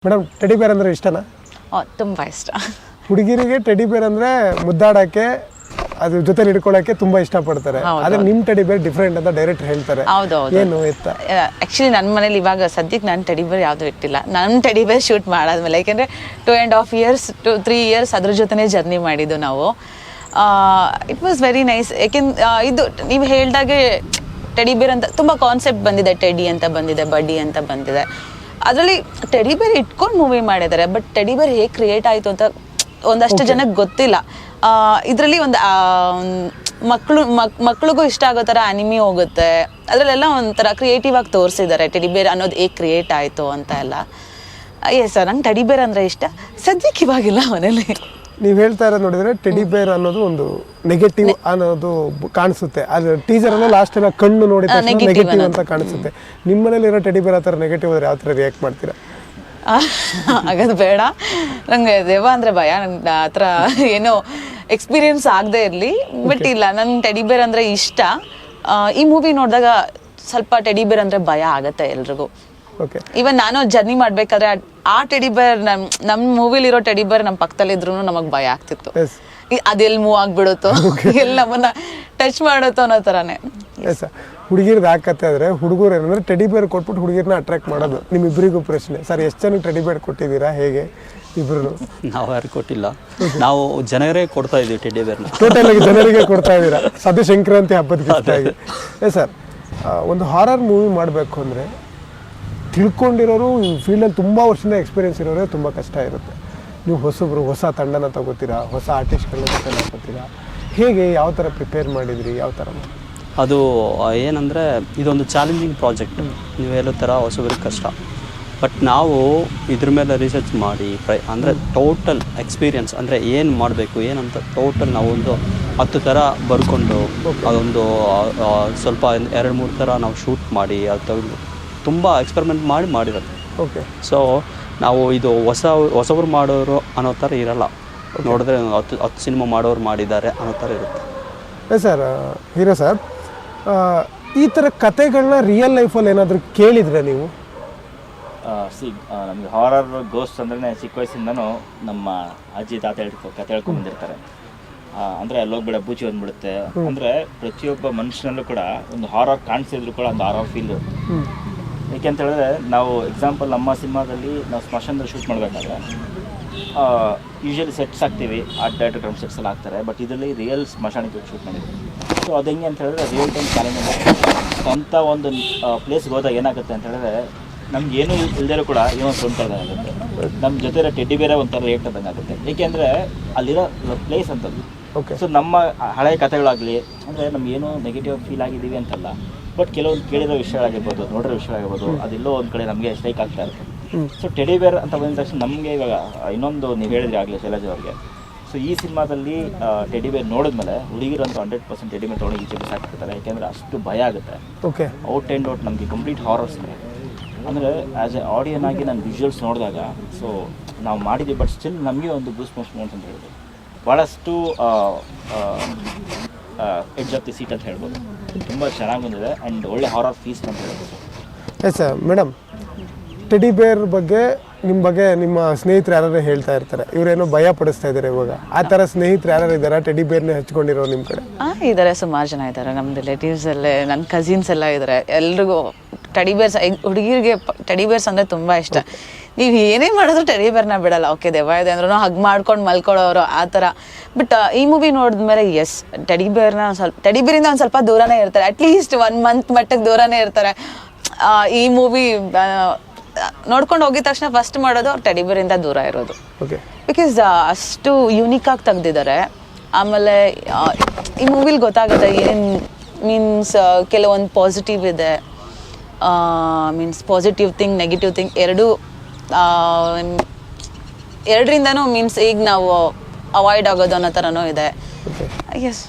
Madam teddy ಬೇರ್ ಅಂದರೆ ಇಷ್ಟನಾ? ತುಂಬ ಇಷ್ಟ. ಹುಡುಗಿರಿಗೆ ಟೆಡಿ ಬೇರ್ ಅಂದರೆ ಮುದ್ದಾಡೋಕ್ಕೆ ಅದ್ರ ಜೊತೆ ಹಿಡ್ಕೊಳ್ಳೋಕ್ಕೆ ತುಂಬ ಇಷ್ಟಪಡ್ತಾರೆ. ಆದರೆ ನಿಮ್ಮ ಟೆಡಿ ಬೇರ್ ಡಿಫ್ರೆಂಟ್ ಅಂತ ಡೈರೆಕ್ಟ್ ಹೇಳ್ತಾರೆ. ಹೌದೌದು. ಏನು ಎತ್ತ? ಆ್ಯಕ್ಚುಲಿ ನನ್ನ ಮನೇಲಿ ಇವಾಗ ಸದ್ಯಕ್ಕೆ ನಾನು ಟೆಡಿ ಬೇರ್ ಯಾವುದೂ ಇಟ್ಟಿಲ್ಲ. ನನ್ನ ಟೆಡಿ ಬೇರ್ ಶೂಟ್ ಮಾಡಾದ್ಮೇಲೆ, ಯಾಕೆಂದರೆ 2.5 years to 3 years ಅದ್ರ ಜೊತೆನೇ ಜರ್ನಿ ಮಾಡಿದ್ದು ನಾವು. It was very nice. ಇದು ನೀವು ಹೇಳ್ದಾಗೆ ಟೆಡಿ ಬೇರ್ ಅಂತ ತುಂಬ ಕಾನ್ಸೆಪ್ಟ್ ಬಂದಿದೆ. ಟೆಡಿ ಅಂತ ಬಂದಿದೆ, ಬಡ್ಡಿ ಅಂತ ಬಂದಿದೆ. ಅದರಲ್ಲಿ ಟೆಡಿ ಬೇರ್ ಇಟ್ಕೊಂಡು ಮೂವಿ ಮಾಡಿದ್ದಾರೆ. ಬಟ್ ಟೆಡಿ ಬೇರ್ ಹೇಗೆ ಕ್ರಿಯೇಟ್ ಆಯಿತು ಅಂತ ಒಂದಷ್ಟು ಜನಕ್ಕೆ ಗೊತ್ತಿಲ್ಲ. ಇದರಲ್ಲಿ ಒಂದು ಮಕ್ಳಿಗೂ ಇಷ್ಟ ಆಗೋ ಥರ ಅನಿಮಿ ಹೋಗುತ್ತೆ. ಅದರಲ್ಲೆಲ್ಲ ಒಂಥರ ಕ್ರಿಯೇಟಿವ್ ಆಗಿ ತೋರಿಸಿದ್ದಾರೆ ಟೆಡಿ ಬೇರ್ ಅನ್ನೋದು ಹೇಗೆ ಕ್ರಿಯೇಟ್ ಆಯಿತು ಅಂತ ಎಲ್ಲ. ಎಸ್ ಸರ್, ನಂಗೆ ಟೆಡಿ ಬೇರ್ ಅಂದರೆ ಇಷ್ಟ. ಸದ್ಯಕ್ಕೆ ಇವಾಗಿಲ್ಲ ಮನೇಲಿ. ನೀವು ಹೇಳ್ತಾ ಇರೋದು ನೋಡಿದ್ರೆ ಟೆಡಿ ಬೇರ್ ಅನ್ನೋದು ಒಂದು ನೆಗೆಟಿವ್ ಅನ್ನೋದು ಕಾಣಿಸುತ್ತೆ. ಅದು ಟೀಸರ್ ಅನ್ನ ಲಾಸ್ಟ್ ಎಲ್ಲ ಕಣ್ಣು ನೋಡಿದ ನೆಗೆಟಿವ್ ಅಂತ ಕಾಣಿಸುತ್ತೆ. ನಿಮ್ಮ ಮನೇಲಿ ಇರೋ ಟೆಡಿ ಬೇರ್ ಆ ಥರ ನೆಗೆಟಿವ್ ಆದರೆ ಯಾವ ಥರ ರಿಯಾಕ್ಟ್ ಮಾಡ್ತೀರಾ? ಆಗೋದು ಬೇಡ, ನಂಗೆ ದೆವ್ವ ಅಂದರೆ ಭಯ. ನಂಗೆ ಆ ಥರ ಏನೋ ಎಕ್ಸ್ಪೀರಿಯನ್ಸ್ ಆಗದೆ ಇರಲಿ. ಬಟ್ ಇಲ್ಲ, ನಂಗೆ ಟೆಡಿ ಬೇರ್ ಅಂದರೆ ಇಷ್ಟ. ಈ ಮೂವಿ ನೋಡಿದಾಗ ಸ್ವಲ್ಪ ಟೆಡಿ ಬೇರ್ ಅಂದರೆ ಭಯ ಆಗುತ್ತೆ ಎಲ್ರಿಗೂ. ಈವನ್ ನಾನು ಜರ್ನಿ ಮಾಡ್ಬೇಕಾದ್ರೆ ಆ ಟೆಡಿ ಬೇರ್ ನಮ್ಮ ಮೂವಿಲಿರೋ ಟೆಡಿ ಬೇರ್ ನಮ್ಮ ಪಕ್ಕದಲ್ಲಿದ್ರು ನಮಗೆ ಭಯ ಆಗ್ತಿತ್ತು. ಅದೆಲ್ಲಿ ಮೂವ್ ಆಗ್ಬಿಡುತ್ತೋ, ಎಲ್ಲಿ ನಮ್ಮನ್ನ ಟಚ್ ಮಾಡುತ್ತೋ ಅನ್ನೋ ಥರನೇ. ಹುಡುಗಿರ್ದು ಹಾಕತ್ತೆ ಆದರೆ ಹುಡುಗರು ಏನಂದ್ರೆ ಟೆಡಿ ಬೇರ್ ಕೊಟ್ಬಿಟ್ಟು ಹುಡುಗಿರನ್ನ ಅಟ್ರಾಕ್ಟ್ ಮಾಡೋದು. ನಿಮ್ಮಿಬ್ಬರಿಗೂ ಪ್ರಶ್ನೆ ಸರ್, ಎಷ್ಟು ಜನಕ್ಕೆ ಟೆಡಿ ಬೇರ್ ಕೊಟ್ಟಿದ್ದೀರಾ? ಹೇಗೆ ಇಬ್ರು? ನಾವು ಯಾರು ಕೊಟ್ಟಿಲ್ಲ, ನಾವು ಜನರೇ ಕೊಡ್ತಾ ಇದೀವಿ ಟೆಡಿ ಬೇರ್ನ. ಟೋಟಲ್ ಆಗಿ ಜನರಿಗೆ ಕೊಡ್ತಾ ಇದ್ದೀರಾ ಸದ್ಯ ಸಂಕ್ರಾಂತಿ ಹಬ್ಬದ. ಸರ್, ಒಂದು ಹಾರರ್ ಮೂವಿ ಮಾಡಬೇಕು ಅಂದರೆ ತಿಳ್ಕೊಂಡಿರೋರು ಈ ಫೀಲ್ಡಲ್ಲಿ ತುಂಬ ವರ್ಷದಿಂದ ಎಕ್ಸ್ಪೀರಿಯನ್ಸ್ ಇರೋರೇ ತುಂಬ ಕಷ್ಟ ಇರುತ್ತೆ. ನೀವು ಹೊಸಬ್ರು, ಹೊಸ ತಂಡನ ತಗೋತೀರಾ, ಹೊಸ ಆರ್ಟಿಸ್ಟ್ಗಳನ್ನ ಜೊತೆ ಹಾಕೋತೀರಾ. ಹೇಗೆ, ಯಾವ ಥರ ಪ್ರಿಪೇರ್ ಮಾಡಿದ್ರಿ, ಯಾವ ಥರ? ಅದು ಏನಂದರೆ ಇದೊಂದು ಚಾಲೆಂಜಿಂಗ್ ಪ್ರಾಜೆಕ್ಟ್. ನೀವು ಹೇಳೋ ಥರ ಹೊಸಬ್ರಿಗೆ ಕಷ್ಟ. ಬಟ್ ನಾವು ಇದ್ರ ಮೇಲೆ ರಿಸರ್ಚ್ ಮಾಡಿ ಅಂದರೆ ಟೋಟಲ್ ಎಕ್ಸ್ಪೀರಿಯನ್ಸ್ ಅಂದರೆ ಏನು ಮಾಡಬೇಕು ಏನಂತ ಟೋಟಲ್ ನಾವೊಂದು 10 ಥರ ಬರ್ಕೊಂಡು ಅದೊಂದು ಸ್ವಲ್ಪ 2-3 ಥರ ನಾವು ಶೂಟ್ ಮಾಡಿ ಅದು ತೆಗೆದು ತುಂಬ ಎಕ್ಸ್ಪೆರಿಮೆಂಟ್ ಮಾಡಿರೋದು. ಓಕೆ. ಸೊ ನಾವು ಇದು ಹೊಸಬ್ರು ಮಾಡೋರು ಅನ್ನೋ ಥರ ಇರಲ್ಲ. ನೋಡಿದ್ರೆ 10 ಸಿನಿಮಾ ಮಾಡೋರು ಮಾಡಿದ್ದಾರೆ ಅನ್ನೋ ಥರ ಇರುತ್ತೆ. ಸರ್, ಹೀರೋ ಸರ್, ಈ ಥರ ಕತೆಗಳನ್ನ ರಿಯಲ್ ಲೈಫಲ್ಲಿ ಏನಾದರೂ ಕೇಳಿದ್ರೆ ನೀವು? ನಮಗೆ ಹಾರರ್ ಗೋಸ್ಟ್ ಅಂದ್ರೆ ಚಿಕ್ಕ ವಯಸ್ಸಿಂದನೂ ನಮ್ಮ ಅಜ್ಜಿ ತಾತ ಕತೆ ಹೇಳ್ಕೊಂಡು ಬಂದಿರ್ತಾರೆ. ಅಂದರೆ ಅಲ್ಲೋಗ್ಬಿಡ ಬೂಚಿ ಬಂದ್ಬಿಡುತ್ತೆ. ಅಂದರೆ ಪ್ರತಿಯೊಬ್ಬ ಮನುಷ್ಯನಲ್ಲೂ ಕೂಡ ಒಂದು ಹಾರರ್ ಕಾಣಿಸಿದ್ರು ಕೂಡ ಒಂದು ಹಾರರ್ ಫೀಲ್. ಏಕೆಂತ ಹೇಳಿದ್ರೆ, ನಾವು ಎಕ್ಸಾಂಪಲ್ ನಮ್ಮ ಸಿನಿಮಾದಲ್ಲಿ ನಾವು ಸ್ಮಶಾನದಲ್ಲಿ ಶೂಟ್ ಮಾಡಬೇಕಾದ್ರೆ ಯೂಶಲಿ ಸೆಟ್ಸ್ ಹಾಕ್ತೀವಿ, ಆರ್ಟ್ ಡೈರೆಕ್ಟರ್ ಡ್ರಮ್ ಸೆಟ್ಸ್ ಎಲ್ಲ ಹಾಕ್ತಾರೆ. ಬಟ್ ಇದರಲ್ಲಿ ರಿಯಲ್ ಸ್ಮಶಾನಕ್ಕೆ ಶೂಟ್ ಮಾಡಿದ್ವಿ. ಸೊ ಅದು ಹೆಂಗೆ ಅಂತ ಹೇಳಿದ್ರೆ ರಿಯಲ್ ಟೈಮ್ ಚಾಲೆಂಜ್ ಅಂಥ ಒಂದು ಪ್ಲೇಸ್ಗೆ ಹೋದಾಗ ಏನಾಗುತ್ತೆ ಅಂತ ಹೇಳಿದ್ರೆ, ನಮ್ಗೆ ಏನೂ ಇಲ್ದಿರೋ ಕೂಡ ಏನೋ ಆಗುತ್ತೆ. ನಮ್ಮ ಜೊತೆ ಟೆಡ್ಡಿ ಬೇರೆ ಒಂಥರ ರಿಯಾಕ್ಟ್ ಆದಂಗೆ ಆಗುತ್ತೆ. ಏಕೆಂದರೆ ಅಲ್ಲಿರೋ ಪ್ಲೇಸ್ ಅಂತದ್ದು. ಸೊ ನಮ್ಮ ಹಳೆಯ ಕಥೆಗಳಾಗಲಿ ಅಂದರೆ ನಮಗೇನು ನೆಗೆಟಿವ್ ಫೀಲ್ ಆಗಿದ್ದೀವಿ ಅಂತಲ್ಲ, ಬಟ್ ಕೆಲವೊಂದು ಕೇಳಿರೋ ವಿಷಯಗಳಾಗಿರ್ಬೋದು, ನೋಡಿರೋ ವಿಷಯಗಳಾಗಿರ್ಬೋದು, ಅದೆಲ್ಲೋ ಒಂದು ಕಡೆ ನಮಗೆ ಸ್ಟ್ರೈಕ್ ಆಗ್ತಾ ಇರುತ್ತೆ. ಸೊ ಟೆಡಿ ಬೇರ್ ಅಂತ ಬಂದ ತಕ್ಷಣ ನಮಗೆ ಇವಾಗ ಇನ್ನೊಂದು ನೀವು ಹೇಳಿದ್ರಿ ಆಗಲಿ ಶೈಲಜಾ ಅವ್ರಿಗೆ. ಸೊ ಈ ಸಿನಿಮಾದಲ್ಲಿ ಟೆಡಿ ಬೇರ್ ನೋಡಿದ್ಮೇಲೆ ಹುಡುಗಿರಂತೂ 100% ಟೆಡಿ ಬೇರ್ ತೊಗೊಂಡು ಈಚೆ ಬಿಸಾಕ್ತಿರ್ತಾರೆ. ಯಾಕೆಂದರೆ ಅಷ್ಟು ಭಯ ಆಗುತ್ತೆ. ಔಟ್ ಆ್ಯಂಡ್ ಔಟ್ ನಮಗೆ ಕಂಪ್ಲೀಟ್ ಹಾರರ್ಸ್. ಅಂದರೆ ಆ್ಯಸ್ ಎ ಆಡಿಯನ್ ಆಗಿ ನಾನು ವಿಜುವಲ್ಸ್ ನೋಡಿದಾಗ ಸೊ ನಾವು ಮಾಡಿದ್ದೀವಿ, ಬಟ್ ಸ್ಟಿಲ್ ನಮಗೆ ಒಂದು ಗೂಸ್ ಬಂಪ್ಸ್ ಮೂಮೆಂಟ್ಸ್ ಅಂತ ಹೇಳ್ಬೋದು. ಭಾಳಷ್ಟು ಎಡ್ಜ್ ಆಫ್ ದಿ ಸೀಟ್ ಅಂತ ಹೇಳ್ಬೋದು. ತುಂಬ ಚೆನ್ನಾಗಿ ಬಂದಿದೆ ಆ್ಯಂಡ್ ಒಳ್ಳೆ ಹಾರರ್ ಫೀಸ್ಟ್ ಅಂತ ಹೇಳ್ಬೋದು. ಎಸ್ ಮೇಡಮ್, ಟೆಡಿ ಬೇರ್ ಬಗ್ಗೆ ನಿಮ್ಮ ಸ್ನೇಹಿತರು ಯಾರು ಹೇಳ್ತಾ ಇರ್ತಾರೆ, ಇವರೇನೋ ಭಯ ಪಡಿಸ್ತಾ ಇದ್ದಾರೆ ಇವಾಗ. ಆ ಥರ ಸ್ನೇಹಿತರು ಯಾರು ಇದ್ದಾರಾ ಟೆಡಿ ಬೇರ್ನೇ ಹಚ್ಕೊಂಡಿರೋ ನಿಮ್ಮ ಕಡೆ? ಇದ್ದಾರೆ, ಸುಮಾರು ಜನ ಇದ್ದಾರೆ. ನಮ್ಮ ರಿಲೇಟಿವ್ಸಲ್ಲೇ ನನ್ನ ಕಸಿನ್ಸ್ ಎಲ್ಲ ಇದ್ದಾರೆ. ಎಲ್ರಿಗೂ ಟೆಡಿ ಬೇರ್ಸ್, ಹುಡುಗಿರಿಗೆ ಟೆಡಿ ಬೇರ್ಸ್ ಅಂದರೆ ತುಂಬ ಇಷ್ಟ. ನೀವು ಏನೇ ಮಾಡಿದ್ರು ಟೆಡಿ ಬೇರ್ನ ಬಿಡಲ್ಲ. ಓಕೆ, ದೆವ್ವ ಇದೆ ಅಂದ್ರೂ ಹಗ್ ಮಾಡ್ಕೊಂಡು ಮಲ್ಕೊಳ್ಳೋರು ಆ ಥರ. ಬಟ್ ಈ ಮೂವಿ ನೋಡಿದ್ಮೇಲೆ ಎಸ್, ಟೆಡಿ ಬೇರ್ನ ಟೆಡಿ ಬೇರಿಂದ ಒಂದು ಸ್ವಲ್ಪ ದೂರನೇ ಇರ್ತಾರೆ. ಅಟ್ಲೀಸ್ಟ್ 1 month ಮಟ್ಟಿಗೆ ದೂರನೇ ಇರ್ತಾರೆ. ಈ ಮೂವಿ ನೋಡ್ಕೊಂಡು ಹೋಗಿದ ತಕ್ಷಣ ಫಸ್ಟ್ ಮಾಡೋದು ಟೆಡಿ ಬೇರಿಂದ ದೂರ ಇರೋದು. ಬಿಕಾಸ್ ಅಷ್ಟು ಯೂನಿಕ್ ಆಗಿ ತೆಗ್ದಿದ್ದಾರೆ. ಆಮೇಲೆ ಈ ಮೂವಿಲಿ ಗೊತ್ತಾಗುತ್ತೆ ಏನು ಮೀನ್ಸ್ ಕೆಲವೊಂದು ಪಾಸಿಟಿವ್ ಇದೆ, means positive thing, negative thing ಎರಡರಿಂದನೂ ಮೀನ್ಸ್ ಈಗ ನಾವು ಅವಾಯ್ಡ್ ಆಗೋದು ಅನ್ನೋ ಥರನೂ ಇದೆ. ಎಸ್.